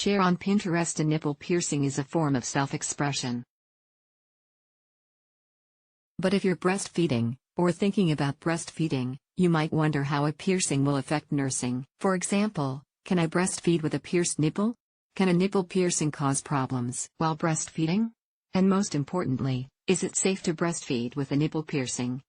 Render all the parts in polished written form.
share on Pinterest. A nipple piercing is a form of self-expression. But if you're breastfeeding, or thinking about breastfeeding, you might wonder how a piercing will affect nursing. For example, can I breastfeed with a pierced nipple? Can a nipple piercing cause problems while breastfeeding? And most importantly, is it safe to breastfeed with a nipple piercing?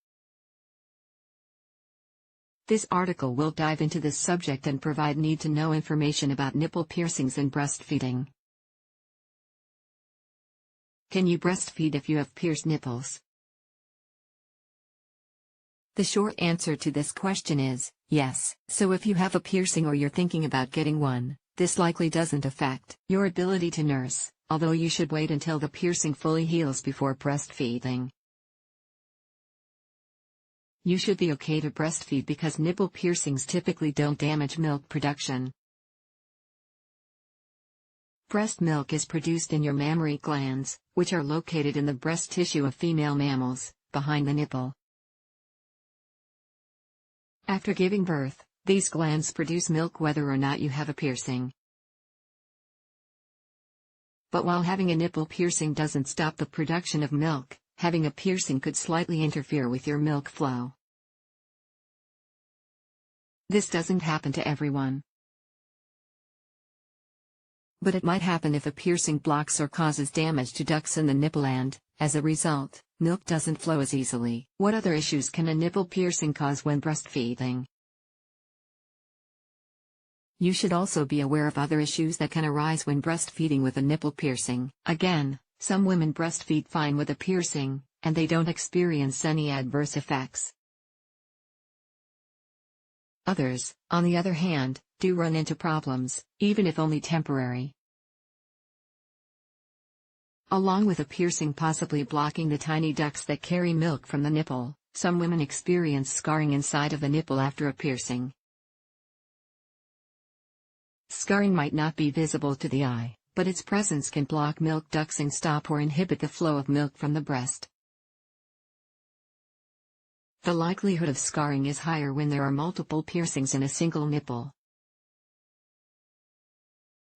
This article will dive into this subject and provide need-to-know information about nipple piercings and breastfeeding. Can you breastfeed if you have pierced nipples? The short answer to this question is yes. So if you have a piercing or you're thinking about getting one, this likely doesn't affect your ability to nurse, although you should wait until the piercing fully heals before breastfeeding. You should be okay to breastfeed because nipple piercings typically don't damage milk production. Breast milk is produced in your mammary glands, which are located in the breast tissue of female mammals, behind the nipple. After giving birth, these glands produce milk whether or not you have a piercing. But while having a nipple piercing doesn't stop the production of milk, having a piercing could slightly interfere with your milk flow. This doesn't happen to everyone. But it might happen if a piercing blocks or causes damage to ducts in the nipple and, as a result, milk doesn't flow as easily. What other issues can a nipple piercing cause when breastfeeding? You should also be aware of other issues that can arise when breastfeeding with a nipple piercing. Again, some women breastfeed fine with a piercing, and they don't experience any adverse effects. Others, on the other hand, do run into problems, even if only temporary. Along with a piercing possibly blocking the tiny ducts that carry milk from the nipple, some women experience scarring inside of the nipple after a piercing. Scarring might not be visible to the eye, but its presence can block milk ducts and stop or inhibit the flow of milk from the breast. The likelihood of scarring is higher when there are multiple piercings in a single nipple.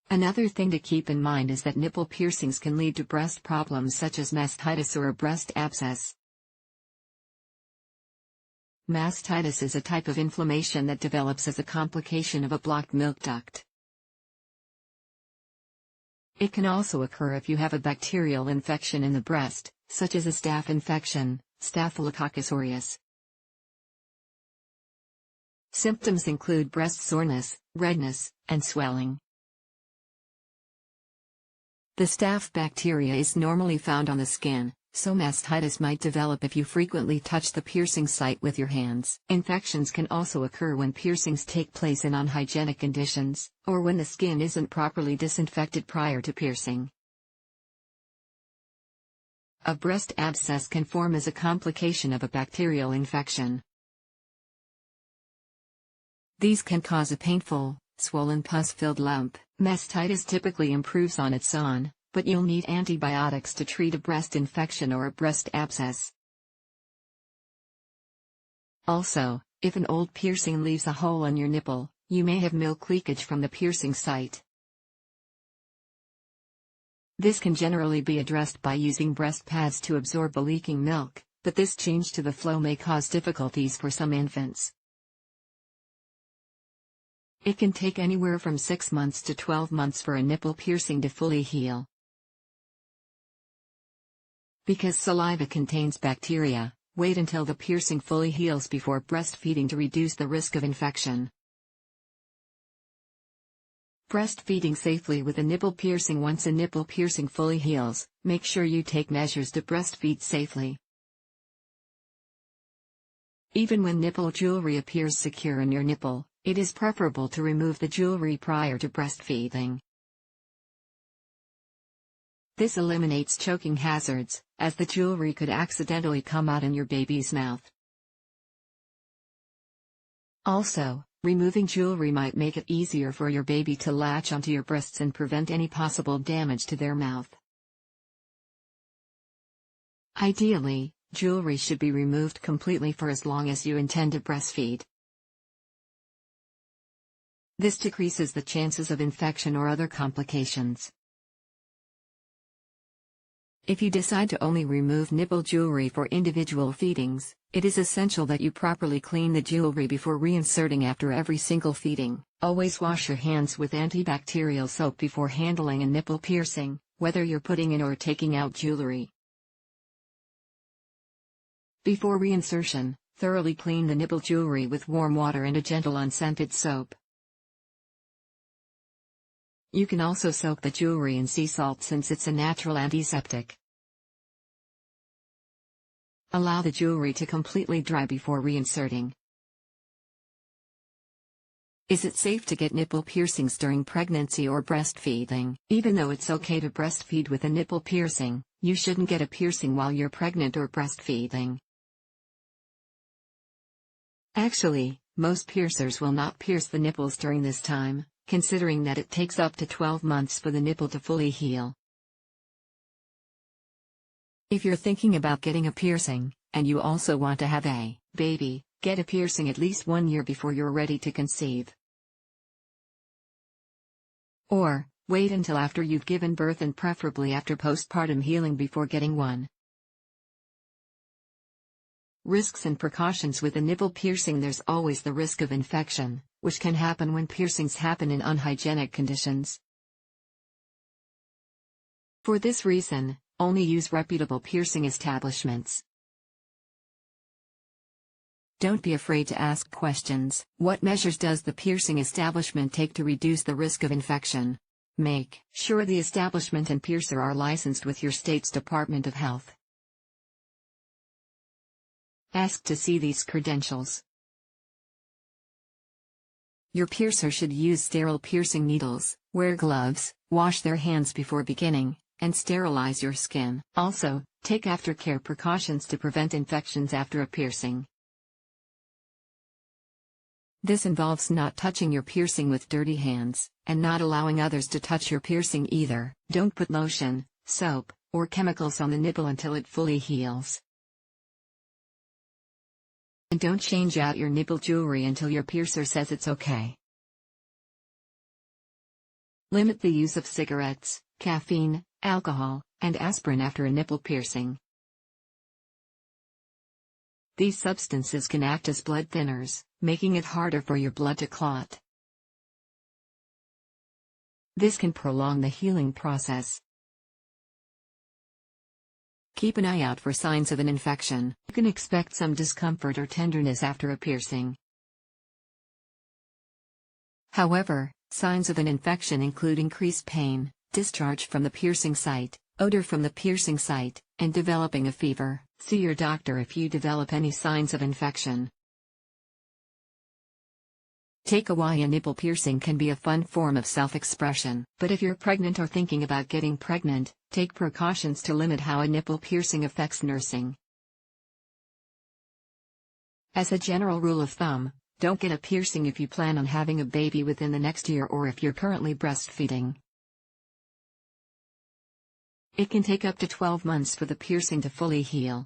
Another thing to keep in mind is that nipple piercings can lead to breast problems such as mastitis or a breast abscess. Mastitis is a type of inflammation that develops as a complication of a blocked milk duct. It can also occur if you have a bacterial infection in the breast, such as a staph infection, Staphylococcus aureus. Symptoms include breast soreness, redness, and swelling. The staph bacteria is normally found on the skin, so mastitis might develop if you frequently touch the piercing site with your hands. Infections can also occur when piercings take place in unhygienic conditions, or when the skin isn't properly disinfected prior to piercing. A breast abscess can form as a complication of a bacterial infection. These can cause a painful, swollen pus-filled lump. Mastitis typically improves on its own, but you'll need antibiotics to treat a breast infection or a breast abscess. Also, if an old piercing leaves a hole in your nipple, you may have milk leakage from the piercing site. This can generally be addressed by using breast pads to absorb the leaking milk, but this change to the flow may cause difficulties for some infants. It can take anywhere from 6 months to 12 months for a nipple piercing to fully heal. Because saliva contains bacteria, wait until the piercing fully heals before breastfeeding to reduce the risk of infection. Breastfeeding safely with a nipple piercing. Once a nipple piercing fully heals, make sure you take measures to breastfeed safely. Even when nipple jewelry appears secure in your nipple, it is preferable to remove the jewelry prior to breastfeeding. This eliminates choking hazards, as the jewelry could accidentally come out in your baby's mouth. Also, removing jewelry might make it easier for your baby to latch onto your breasts and prevent any possible damage to their mouth. Ideally, jewelry should be removed completely for as long as you intend to breastfeed. This decreases the chances of infection or other complications. If you decide to only remove nipple jewelry for individual feedings, it is essential that you properly clean the jewelry before reinserting after every single feeding. Always wash your hands with antibacterial soap before handling a nipple piercing, whether you're putting in or taking out jewelry. Before reinsertion, thoroughly clean the nipple jewelry with warm water and a gentle unscented soap. You can also soak the jewelry in sea salt since it's a natural antiseptic. Allow the jewelry to completely dry before reinserting. Is it safe to get nipple piercings during pregnancy or breastfeeding? Even though it's okay to breastfeed with a nipple piercing, you shouldn't get a piercing while you're pregnant or breastfeeding. Actually, most piercers will not pierce the nipples during this time, considering that it takes up to 12 months for the nipple to fully heal. If you're thinking about getting a piercing, and you also want to have a baby, get a piercing at least 1 year before you're ready to conceive. Or, wait until after you've given birth and preferably after postpartum healing before getting one. Risks and precautions with a nipple piercing. There's always the risk of infection, which can happen when piercings happen in unhygienic conditions. For this reason, only use reputable piercing establishments. Don't be afraid to ask questions. What measures does the piercing establishment take to reduce the risk of infection? Make sure the establishment and piercer are licensed with your state's Department of Health. Ask to see these credentials. Your piercer should use sterile piercing needles, wear gloves, wash their hands before beginning, and sterilize your skin. Also, take aftercare precautions to prevent infections after a piercing. This involves not touching your piercing with dirty hands, and not allowing others to touch your piercing either. Don't put lotion, soap, or chemicals on the nipple until it fully heals. And don't change out your nipple jewelry until your piercer says it's okay. Limit the use of cigarettes, caffeine, alcohol, and aspirin after a nipple piercing. These substances can act as blood thinners, making it harder for your blood to clot. This can prolong the healing process. Keep an eye out for signs of an infection. You can expect some discomfort or tenderness after a piercing. However, signs of an infection include increased pain, discharge from the piercing site, odor from the piercing site, and developing a fever. See your doctor if you develop any signs of infection. Take away a nipple piercing can be a fun form of self-expression, but if you're pregnant or thinking about getting pregnant, take precautions to limit how a nipple piercing affects nursing. As a general rule of thumb, don't get a piercing if you plan on having a baby within the next year or if you're currently breastfeeding. It can take up to 12 months for the piercing to fully heal.